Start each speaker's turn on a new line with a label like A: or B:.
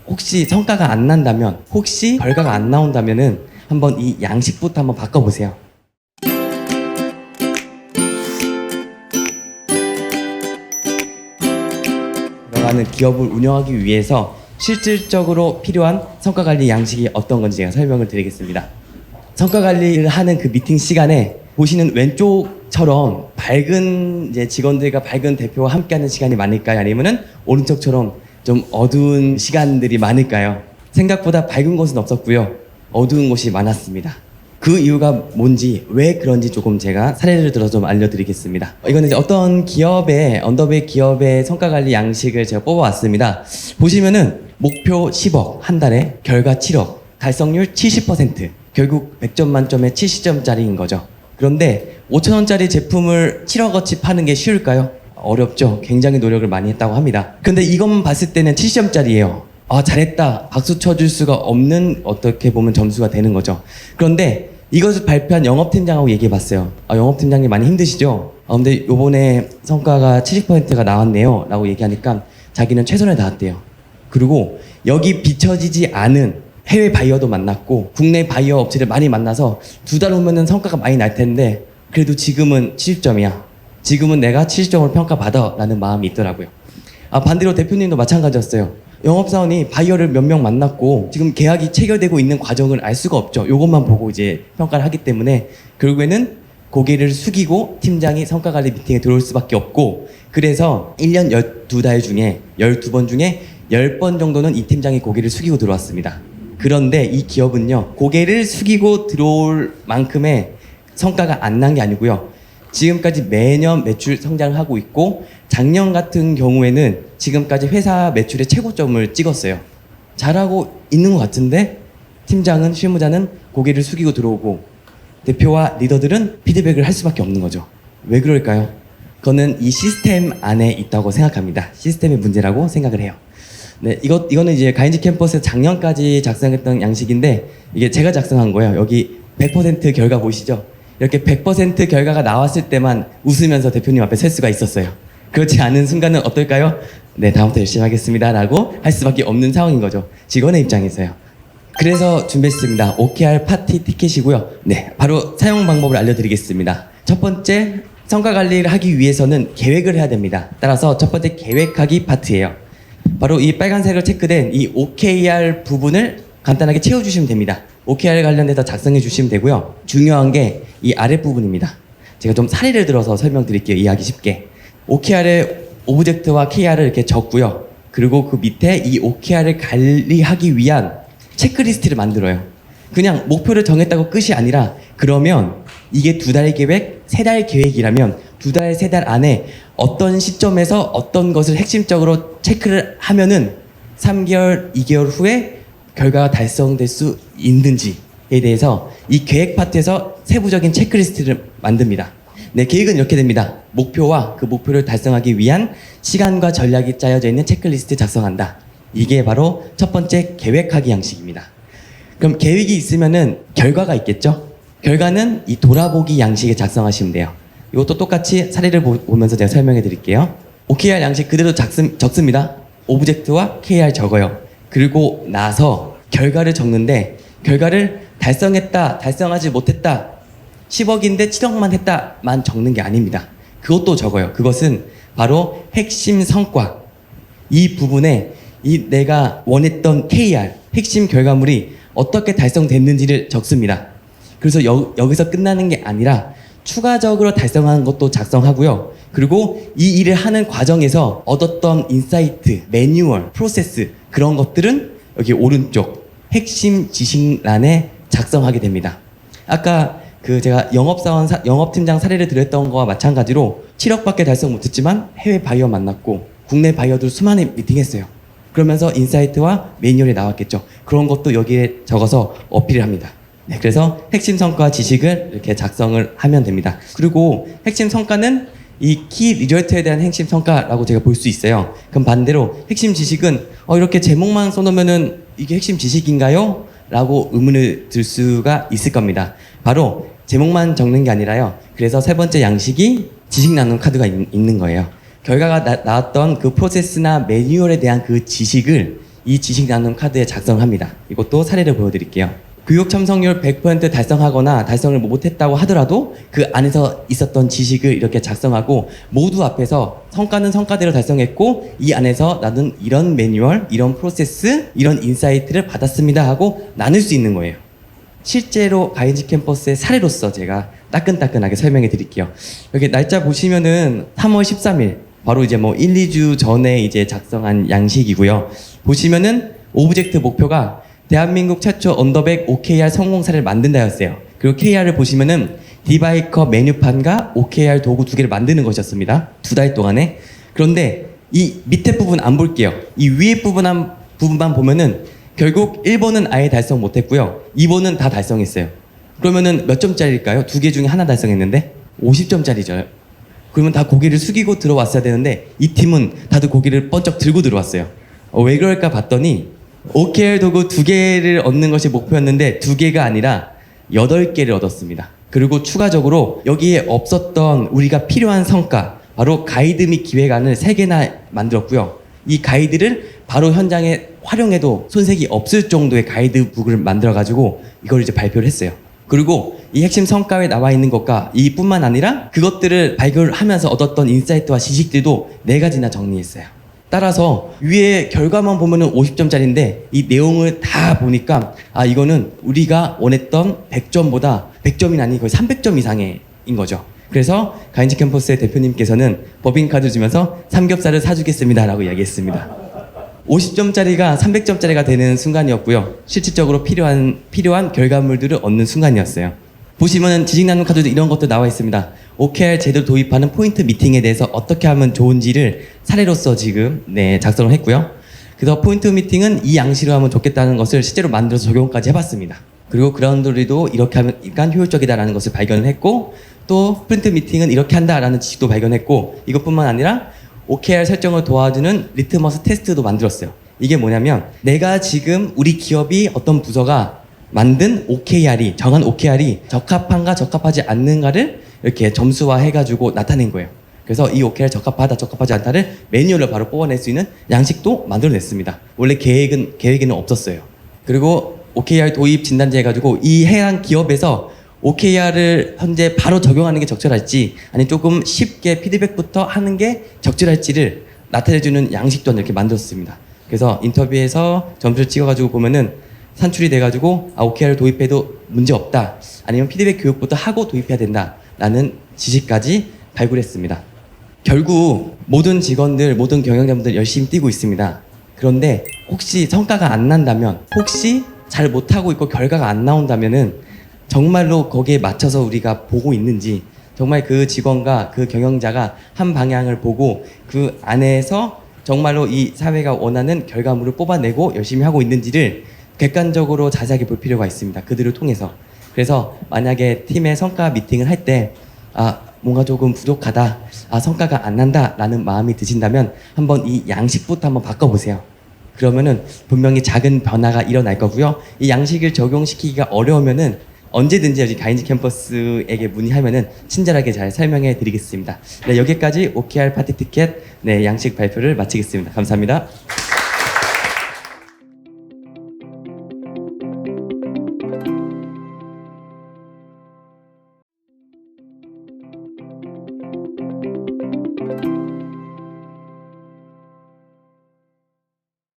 A: 혹시 성과가 안 난다면, 혹시 결과가 안 나온다면은 한번 이 양식부터 한번 바꿔보세요. 들어가는 기업을 운영하기 위해서 실질적으로 필요한 성과관리 양식이 어떤 건지 제가 설명을 드리겠습니다. 성과관리를 하는 그 미팅 시간에 보시는 왼쪽처럼 밝은 이제 직원들과 밝은 대표와 함께하는 시간이 많을까요? 아니면은 오른쪽처럼 좀 어두운 시간들이 많을까요? 생각보다 밝은 곳은 없었고요. 어두운 곳이 많았습니다. 그 이유가 뭔지, 왜 그런지 조금 제가 사례를 들어서 좀 알려드리겠습니다. 이거는 이제 어떤 기업의, 언더베이 기업의 성과관리 양식을 제가 뽑아왔습니다. 보시면은 목표 10억, 한 달에 결과 7억, 달성률 70%, 결국 100점 만점에 70점짜리인 거죠. 그런데 5,000원짜리 제품을 7억어치 파는 게 쉬울까요? 어렵죠. 굉장히 노력을 많이 했다고 합니다. 근데 이것만 봤을 때는 70점짜리예요. 아, 잘했다. 박수 쳐줄 수가 없는, 어떻게 보면 점수가 되는 거죠. 그런데 이것을 발표한 영업팀장하고 얘기해봤어요. 아, 영업팀장님 많이 힘드시죠? 근데 요번에 성과가 70%가 나왔네요. 라고 얘기하니까 자기는 최선을 다했대요. 그리고 여기 비춰지지 않은 해외 바이어도 만났고 국내 바이어 업체를 많이 만나서 2달 후면은 성과가 많이 날 텐데 그래도 지금은 70점이야. 지금은 내가 70점을 평가받아 라는 마음이 있더라고요. 반대로 대표님도 마찬가지였어요. 영업사원이 바이어를 몇 명 만났고 지금 계약이 체결되고 있는 과정을 알 수가 없죠. 이것만 보고 이제 평가를 하기 때문에 결국에는 고개를 숙이고 팀장이 성과관리 미팅에 들어올 수밖에 없고, 그래서 1년 12달 중에 12번 중에 10번 정도는 이 팀장이 고개를 숙이고 들어왔습니다. 그런데 이 기업은요, 고개를 숙이고 들어올 만큼의 성과가 안 난 게 아니고요, 지금까지 매년 매출 성장하고 있고 작년 같은 경우에는 지금까지 회사 매출의 최고점을 찍었어요. 잘하고 있는 것 같은데 팀장은, 실무자는 고개를 숙이고 들어오고 대표와 리더들은 피드백을 할 수밖에 없는 거죠. 왜 그럴까요? 그거는 이 시스템 안에 있다고 생각합니다. 시스템의 문제라고 생각을 해요. 네, 이거는 이제 가인지 캠퍼스 작년까지 작성했던 양식인데 이게 제가 작성한 거예요. 여기 100% 결과 보이시죠? 이렇게 100% 결과가 나왔을 때만 웃으면서 대표님 앞에 설 수가 있었어요. 그렇지 않은 순간은 어떨까요? 네, 다음부터 열심히 하겠습니다 라고 할 수밖에 없는 상황인 거죠. 직원의 입장에서요. 그래서 준비했습니다. OKR 파티 티켓이고요. 네, 바로 사용 방법을 알려드리겠습니다. 첫 번째, 성과 관리를 하기 위해서는 계획을 해야 됩니다. 따라서 첫 번째 계획하기 파트예요. 바로 이 빨간색으로 체크된 이 OKR 부분을 간단하게 채워주시면 됩니다. OKR 관련해서 작성해 주시면 되고요. 중요한 게 이 아랫부분입니다. 제가 좀 사례를 들어서 설명드릴게요. 이해하기 쉽게. OKR에 오브젝트와 KR을 이렇게 적고요. 그리고 그 밑에 이 OKR을 관리하기 위한 체크리스트를 만들어요. 그냥 목표를 정했다고 끝이 아니라, 그러면 이게 2달 계획, 3달 계획이라면 2달, 3달 안에 어떤 시점에서 어떤 것을 핵심적으로 체크를 하면은 3개월, 2개월 후에 결과가 달성될 수 있는지에 대해서 이 계획 파트에서 세부적인 체크리스트를 만듭니다. 네, 계획은 이렇게 됩니다. 목표와 그 목표를 달성하기 위한 시간과 전략이 짜여져 있는 체크리스트 작성한다. 이게 바로 첫 번째 계획하기 양식입니다. 그럼 계획이 있으면은 결과가 있겠죠? 결과는 이 돌아보기 양식에 작성하시면 돼요. 이것도 똑같이 사례를 보면서 제가 설명해 드릴게요. OKR 양식 그대로 적습니다. 오브젝트와 KR 적어요. 그리고 나서 결과를 적는데, 결과를 달성했다, 달성하지 못했다, 10억인데 7억만 했다만 적는 게 아닙니다. 그것도 적어요. 그것은 바로 핵심 성과, 이 부분에 이 내가 원했던 KR, 핵심 결과물이 어떻게 달성됐는지를 적습니다. 그래서 여기서 끝나는 게 아니라 추가적으로 달성하는 것도 작성하고요. 그리고 이 일을 하는 과정에서 얻었던 인사이트, 매뉴얼, 프로세스, 그런 것들은 여기 오른쪽 핵심 지식란에 작성하게 됩니다. 아까 그 제가 영업팀장 사례를 드렸던 거와 마찬가지로 7억밖에 달성 못했지만 해외 바이어 만났고 국내 바이어들 수많이 미팅했어요. 그러면서 인사이트와 매뉴얼이 나왔겠죠. 그런 것도 여기에 적어서 어필을 합니다. 네, 그래서 핵심 성과 지식을 이렇게 작성을 하면 됩니다. 그리고 핵심 성과는 이 키 리절트에 대한 핵심 성과라고 제가 볼 수 있어요. 그럼 반대로 핵심 지식은 이렇게 제목만 써놓으면은 이게 핵심 지식인가요? 라고 의문을 들 수가 있을 겁니다. 바로 제목만 적는 게 아니라요. 그래서 세 번째 양식이 지식 나눔 카드가 있는 거예요. 결과가 나왔던 그 프로세스나 매뉴얼에 대한 그 지식을 이 지식 나눔 카드에 작성합니다. 이것도 사례를 보여드릴게요. 교육 참석률 100% 달성하거나 달성을 못했다고 하더라도 그 안에서 있었던 지식을 이렇게 작성하고 모두 앞에서 성과는 성과대로 달성했고 이 안에서 나는 이런 매뉴얼, 이런 프로세스, 이런 인사이트를 받았습니다 하고 나눌 수 있는 거예요. 실제로 가이지 캠퍼스의 사례로서 제가 따끈따끈하게 설명해 드릴게요. 여기 날짜 보시면은 3월 13일 바로 이제 뭐 1, 2주 전에 이제 작성한 양식이고요. 보시면은 오브젝트 목표가 대한민국 최초 언더백 OKR 성공 사례를 만든다였어요. 그리고 KR을 보시면은 디바이커 메뉴판과 OKR 도구 2개를 만드는 것이었습니다. 2달 동안에. 그런데 이 밑에 부분 안 볼게요. 이 위에 부분만 보면은 결국 1번은 아예 달성 못했고요. 2번은 다 달성했어요. 그러면은 몇 점짜리일까요? 2개 중에 하나 달성했는데 50점짜리죠. 그러면 다 고개를 숙이고 들어왔어야 되는데 이 팀은 다들 고개를 번쩍 들고 들어왔어요. 왜 그럴까 봤더니 OKR 도구 2개를 얻는 것이 목표였는데 2개가 아니라 8개를 얻었습니다. 그리고 추가적으로 여기에 없었던 우리가 필요한 성과, 바로 가이드 및 기획안을 3개나 만들었고요. 이 가이드를 바로 현장에 활용해도 손색이 없을 정도의 가이드북을 만들어가지고 이걸 이제 발표를 했어요. 그리고 이 핵심 성과에 나와 있는 것과 이뿐만 아니라 그것들을 발견하면서 얻었던 인사이트와 지식들도 4가지나 정리했어요. 따라서 위에 결과만 보면은 50점짜리인데 이 내용을 다 보니까 이거는 우리가 원했던 100점보다 100점이 아닌 거의 300점 이상인 거죠. 그래서 가인지 캠퍼스의 대표님께서는 법인카드 주면서 삼겹살을 사주겠습니다 라고 이야기했습니다. 50점짜리가 300점짜리가 되는 순간이었고요. 실질적으로 필요한 결과물들을 얻는 순간이었어요. 보시면은 지식 나눔 카드도 이런 것도 나와 있습니다. OKR 제대로 도입하는 포인트 미팅에 대해서 어떻게 하면 좋은지를 사례로서 지금 작성을 했고요. 그래서 포인트 미팅은 이 양식으로 하면 좋겠다는 것을 실제로 만들어서 적용까지 해봤습니다. 그리고 그라운드리도 이렇게 하면 효율적이다라는 것을 발견을 했고 또 프린트 미팅은 이렇게 한다라는 지식도 발견했고 이것뿐만 아니라 OKR 설정을 도와주는 리트머스 테스트도 만들었어요. 이게 뭐냐면 내가 지금 우리 기업이 어떤 부서가 만든 OKR이 정한 OKR이 적합한가 적합하지 않는가를 이렇게 점수화해가지고 나타낸 거예요. 그래서 이 OKR 적합하다 적합하지 않다를 매뉴얼로 바로 뽑아낼 수 있는 양식도 만들어냈습니다. 원래 계획에는 없었어요. 그리고 OKR 도입 진단제 해가지고 이 해당 기업에서 OKR을 현재 바로 적용하는 게 적절할지 아니면 조금 쉽게 피드백부터 하는 게 적절할지를 나타내주는 양식도 이렇게 만들었습니다. 그래서 인터뷰에서 점수를 찍어가지고 보면은 산출이 돼가지고 OKR 도입해도 문제 없다 아니면 피드백 교육부터 하고 도입해야 된다라는 지식까지 발굴했습니다. 결국 모든 직원들, 모든 경영자분들 열심히 뛰고 있습니다. 그런데 혹시 성과가 안 난다면, 혹시 잘 못하고 있고 결과가 안 나온다면은 정말로 거기에 맞춰서 우리가 보고 있는지, 정말 그 직원과 그 경영자가 한 방향을 보고 그 안에서 정말로 이 사회가 원하는 결과물을 뽑아내고 열심히 하고 있는지를 객관적으로 자세하게 볼 필요가 있습니다. 그들을 통해서. 그래서 만약에 팀의 성과 미팅을 할 때 뭔가 조금 부족하다, 성과가 안 난다 라는 마음이 드신다면 한번 이 양식부터 한번 바꿔보세요. 그러면은 분명히 작은 변화가 일어날 거고요. 이 양식을 적용시키기가 어려우면은 언제든지 여기 가인지 캠퍼스에게 문의하면은 친절하게 잘 설명해 드리겠습니다. 네, 여기까지 OKR 파티 티켓 양식 발표를 마치겠습니다. 감사합니다.